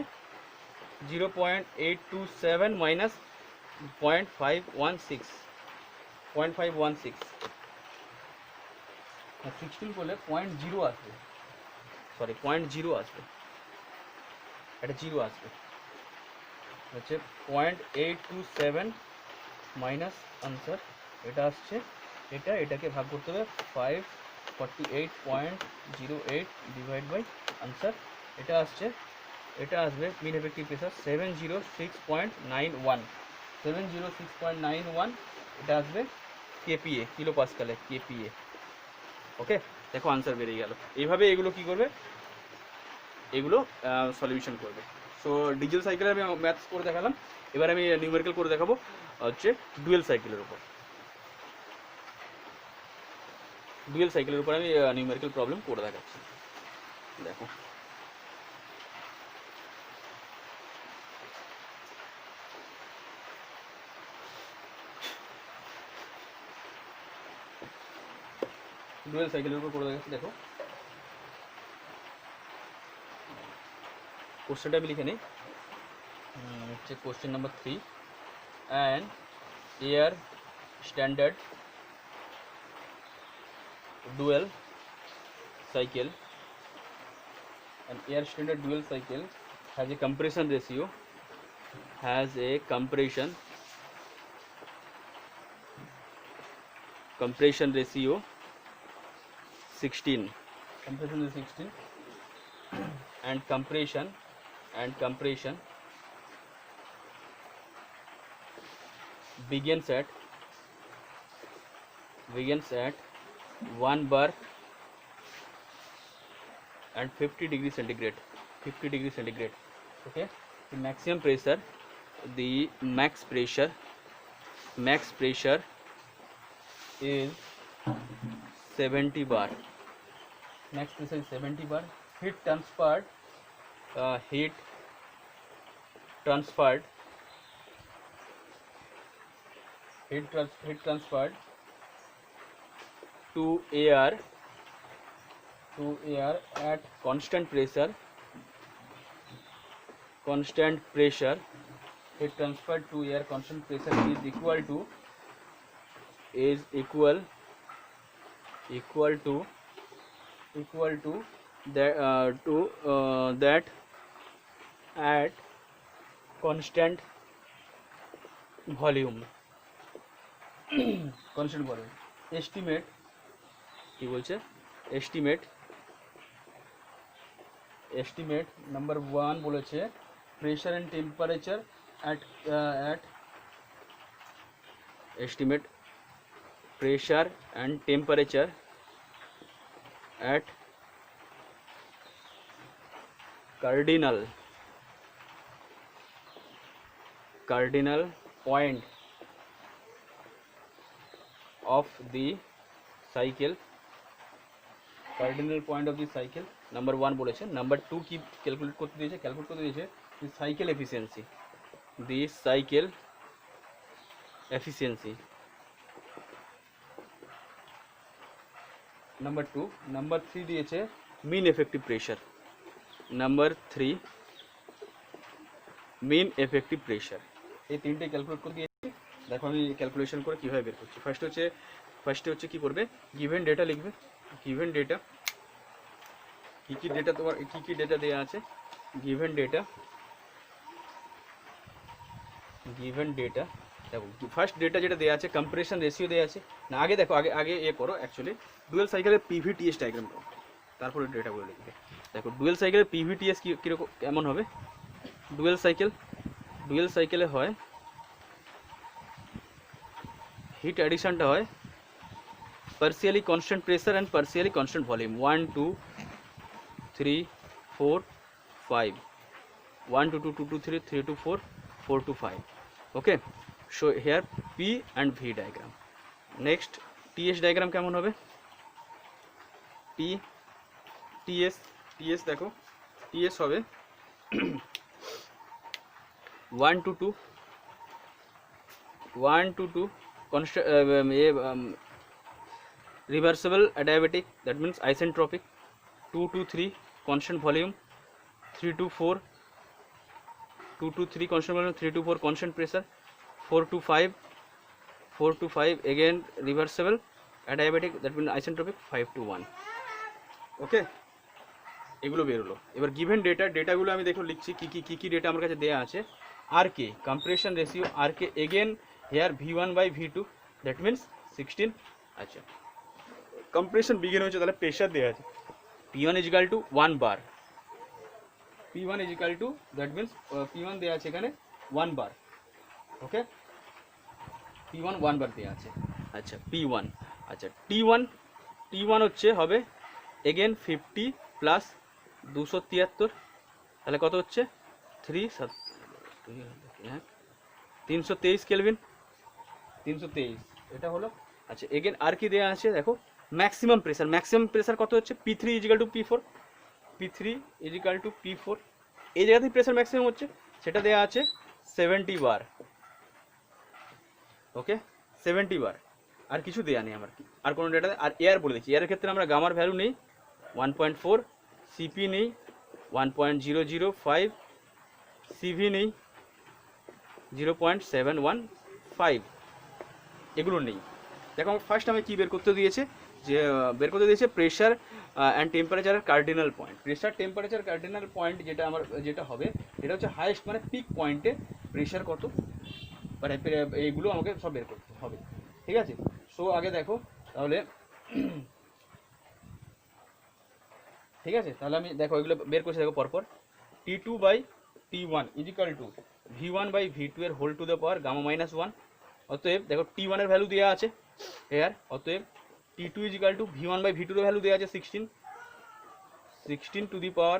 0.827 মাইনাস 0.516 16 করলে 0.0 আসবে, সরি 0.0 আসবে, এটা 0 আসবে, হচ্ছে 0.827 মাইনাস আনসার এটা আসছে, এটাকে ভাগ করতে হবে 548.08 ডিভাইড বাই আনসার এটা আসবে মিন এফেক্টিভ প্রেসার 706.91 এটা আসবে কেপিএ, কিলো পাস্কালে কেপিএ। ওকে, দেখো আনসার বেরিয়ে গেল। এইভাবে এগুলো কি করবে, এগুলো সলিউশন করবে। সো ডিজেল সাইকেলের আমি ম্যাথস করে দেখালাম, এবার আমি নিউমেরিক্যাল করে দেখাবো হচ্ছে ডুয়েল সাইকেলের উপর আমি নিউমেরিক্যাল প্রবলেম করে দেখাচ্ছি। দেখো ডুয়েল সাইকেলের উপর করে দেখাচ্ছি। দেখো কোশ্চেনটা আমি লিখে নিই, হচ্ছে question number 3, an air standard dual cycle has a compression ratio 16 and compression begins at 1 bar and 50 degree centigrade. Okay, the maximum pressure, the max pressure is 70 bar. Max pressure is 70 bar. Heat transferred to air at constant pressure. Heat transferred to air constant pressure is equal to that at constant volume. Estimate কি বলছে, estimate number 1 বলেছে pressure and temperature at estimate pressure and temperature at cardinal point of the cycle. Number 1 বলেছে। Number 2 কি calculate করতে দিয়েছে, cycle efficiency. Number 2। Number 3 দিয়েছে মিন effective pressure. এই তিনটে ক্যালকুলেট করে দিয়েছি। দেখো আমি ক্যালকুলেশন করে কীভাবে বের করছি। ফার্স্ট হচ্ছে ফার্স্টে হচ্ছে কি করবে, গিভেন ডেটা লিখবে। গিভেন ডেটা, কী ডেটা তোমার কী ডেটা দেওয়া আছে, গিভেন ডেটা, গিভেন ডেটা। দেখো ফার্স্ট ডেটা যেটা দেওয়া আছে কম্পারিশন রেশিও দেওয়া আছে না, আগে দেখো আগে এ করো অ্যাকচুয়ালি ডুয়েল সাইকেলের পিভিটিএস ডায়াগ্রাম করো, তারপরে ডেটাগুলো লিখবে। দেখো ডুয়েল সাইকেলের পিভিটিএস কীরকম কেমন হবে, ডুয়েল সাইকেলে হয় হিট অ্যাডিশনটা হয় partially constant pressure and partially constant volume, 1 2 3 4 5, 1 2 2 2 2 3 3 2 4 4 2 5. Okay, so here P and V diagram. Next TS diagram কেমন হবে, TS দেখো TS হবে 1 to 2 constant reversible adiabatic, that means isentropic, 2 to 3 constant volume, 3 to 4 2 to 3 constant volume, 3 to 4 constant pressure, 4 to 5 again reversible adiabatic, that means isentropic, 5 to 1. ওকে, এগুলো বেরোলো। এবার given ডেটাগুলো আমি দেখো লিখছি কী ডেটা আমার কাছে দেওয়া আছে। আর কে কম্প্রেশন রেশিও, আর কে again here V1/V2, that means 16। আচ্ছা, কম্প্রেশন বিগিন হয়েছে, তাহলে প্রেশার দেওয়া আছে P1 = 1 bar, P1 = that means P1 দেওয়া আছে এখানে 1 বার। ওকে, P1 1 বার দেওয়া আছে। আচ্ছা P1, আচ্ছা T1 হচ্ছে হবে এগেন 50 প্লাস 273, তাহলে কত হচ্ছে 323 কেলভিন, 323 এটা হলো। আচ্ছা এগেন আর কি দেওয়া আছে দেখো, ম্যাক্সিমাম প্রেসার কত হচ্ছে P3 = P4, P3 = P4, এই জায়গাতেই প্রেসার ম্যাক্সিমাম হচ্ছে, সেটা দেওয়া আছে 70 বার। ওকে 70 বার, আর কিছু দেওয়া নেই আমার, আর কোনো ডেটা। আর এয়ার বলে দিচ্ছি, এয়ারের ক্ষেত্রে আমরা গামার ভ্যালু নেই 1.4, সিপি নেই 1.005, সিভি নেই 0.715, এগুলো নেই। দেখো ফার্স্ট আমি কি বের করতে দিয়েছে, প্রেশার অ্যান্ড টেম্পারেচারের cardinal point. Pressure temperature cardinal point যেটা হবে এটা হচ্ছে হাইয়েস্ট, মানে পিক পয়েন্টে প্রেশার কত, মানে এইগুলো আমাকে সব বের করতে হবে। ঠিক আছে, সো আগে দেখো তাহলে ঠিক আছে, তাহলে আমি দেখো এগুলো বের করছি। দেখো পরপর T2/T1 = V1/V2 এর whole to the power gamma -1। অতএব দেখো T1 এর ভ্যালু দেওয়া আছে এর, অতএব T2 = V1/V2 এর ভ্যালু দেওয়া আছে 16 to the power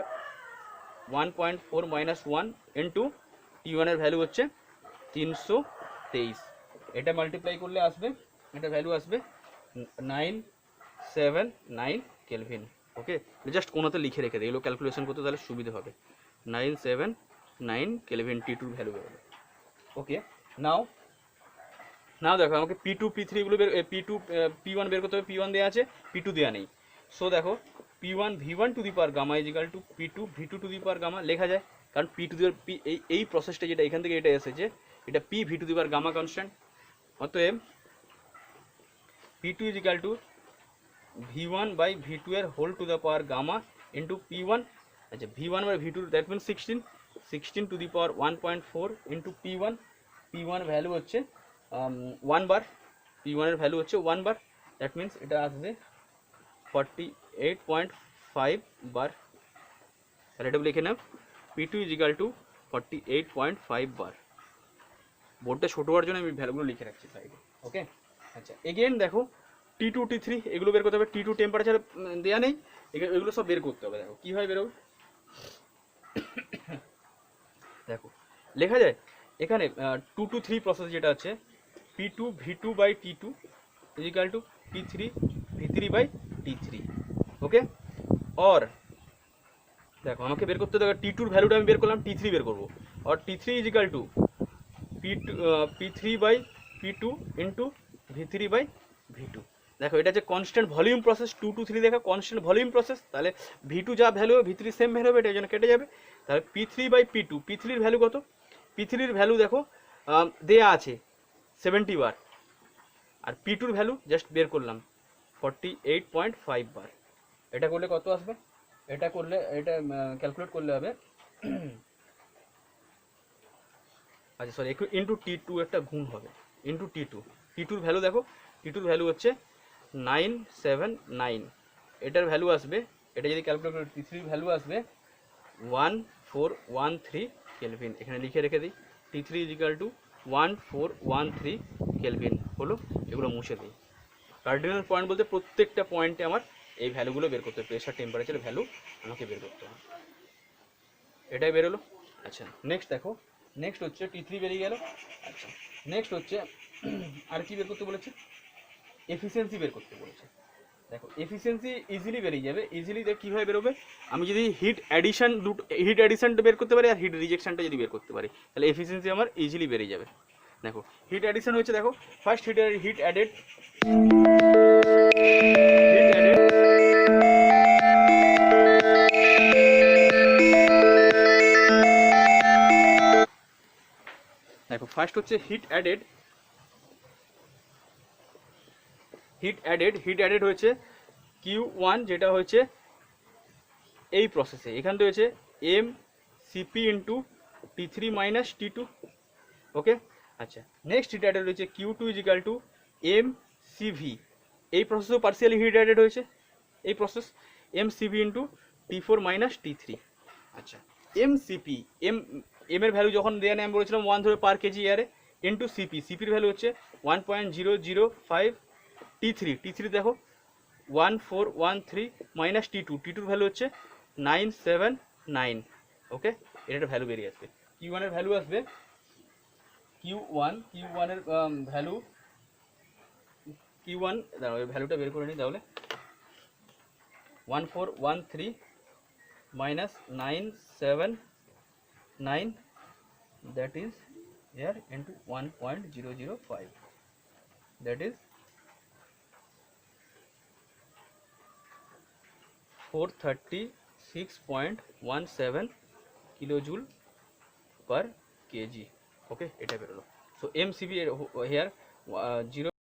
1.4 - 1 into T1 এর ভ্যালু হচ্ছে 323, এটা মাল্টিপ্লাই করলে আসবে, এটা ভ্যালু আসবে 979 কেলভিন। ওকে, জাস্ট কোনোতে লিখে রেখে দিই, এগুলো ক্যালকুলেশন করতে তাহলে সুবিধা হবে। 979 কেলভিন T2 ভ্যালু বেরোবে। ওকে, নাও দেখো আমাকে P2 P3 এগুলো P1 বের করতে হবে। P1 দেওয়া আছে, P2 দেওয়া নেই। সো দেখো P1 V1 to the power gamma = P2 V2 to the power gamma লেখা যায়, কারণ P টু দি পাওয়ার এই প্রসেসটা যেটা এখান থেকে এটা এসেছে, এটা P V to the power gamma constant. অতএব P2 = V1/V2 এর whole to the power gamma into P1। আচ্ছা V1/V2 that means 16 to the power 1.4 into P1 value হচ্ছে 1 বার, P1 এর ভ্যালু হচ্ছে 1 বার, দ্যাট মিনস এটা আসবে 48.5 বার। তাহলে এটা লিখে নাও P2 = 48.5 বার। বোর্ডটা ছোটো হওয়ার জন্য আমি ভ্যালুগুলো লিখে রাখছি সাইডে। ওকে, আচ্ছা এগেন দেখো T2 T3 এগুলো বের করতে হবে। T2 টেম্পারেচার দেওয়া নেই, এগুলো সব বের করতে হবে। দেখো কীভাবে বেরোবে, দেখো লেখা যায় এখানে 2 to 3 প্রসেস যেটা আছে P2 V2/T2 = P3 V3/T3। ওকে, और দেখো আমাকে বের করতে হবে T2 ভ্যালুটা আমি বের করলাম, T3 বের করবো, और T3 = P3/P2 ইন্টু V3/V2। দেখো এটা যে কনস্ট্যান্ট ভলিউম প্রসেস, 2 to 3 দেখা কনস্ট্যান্ট ভলিউম প্রসেস, তাহলে V2 যা ভ্যালু হবে V3 সেম ভ্যালু হবে, এটা এই জন্য কেটে যাবে। তাহলে P3/P2, P3 এর ভ্যালু কত, P3 এর ভ্যালু দেখো দেয়া আছে 70 বার, আর পি টুর ভ্যালু জাস্ট বের করলাম 48.5 বার। এটা করলে কত আসবে? এটা করলে এটা ক্যালকুলেট করলে হবে আচ্ছা সরি একটু ইন্টু টি টু একটা গুণ হবে, ইন্টু টি টু। টি টুর ভ্যালু দেখো, টি টুর ভ্যালু হচ্ছে 979। এটার ভ্যালু আসবে, এটা যদি ক্যালকুলেট করি টি থ্রির ভ্যালু আসবে 1413 কেলভিন। এখানে লিখে রেখে দিই T three is equal to 1413 kelvin হলো। এগুলো মুছে দিই। কার্ডিনাল পয়েন্ট বলতে প্রত্যেকটা পয়েন্টে আমার এই ভ্যালুগুলো বের করতে হবে, প্রেশার টেম্পারেচার ভ্যালু আমাকে বের করতে হবে। এটাই বেরোলো। আচ্ছা নেক্সট দেখো, নেক্সট হচ্ছে টি থ্রি বেরিয়ে গেল। আচ্ছা নেক্সট হচ্ছে আর কি বের করতে বলেছে? এফিসিয়েন্সি বের করতে বলেছে। দেখো এফিসিয়েন্সি ইজিলি বেরিয়ে যাবে। ইজিলি দেখ কীভাবে বেরোবে, আমি যদি হিট অ্যাডিশনটা বের করতে পারি আর হিট রিজেকশনটা যদি বের করতে পারি তাহলে এফিসিয়েন্সি আমার ইজিলি বেরিয়ে যাবে। দেখো হিট অ্যাডিশন হচ্ছে, দেখো ফার্স্ট হিট অ্যাডেড দেখো ফার্স্ট হচ্ছে হিট অ্যাডেড হয়েছে Q1, যেটা হয়েছে এই প্রসেসে এখান থেকে হয়েছে m cp into t three minus t two. Okay আচ্ছা নেক্সট হিট অ্যাডেড হয়েছে Q2 is equal two m CV. এই প্রসেসও পার্সিয়ালি হিট অ্যাডেড হয়েছে, এই process M CV into T four minus T three. আচ্ছা এম সিপি, এম এর value যখন দেওয়া নেই আমি বলেছিলাম 1 ধরে পার কেজি এয়ারে, ইন্টু সিপির ভ্যালু হচ্ছে 1.005 টি থ্রি দেখো 1413 মাইনাস টি টুর ভ্যালু হচ্ছে 979। ওকে এটা একটা ভ্যালু বেরিয়ে আসবে। Q1 এর ভ্যালু আসবে Q1 এর ভ্যালু Q1 দাঁড়াও এই ভ্যালুটা বের করে নিই তাহলে 1413 minus 979, that is here into 1.005, that is 436.17 kilojoule per kg. Okay, এটা বেরোলো। So MCB here 0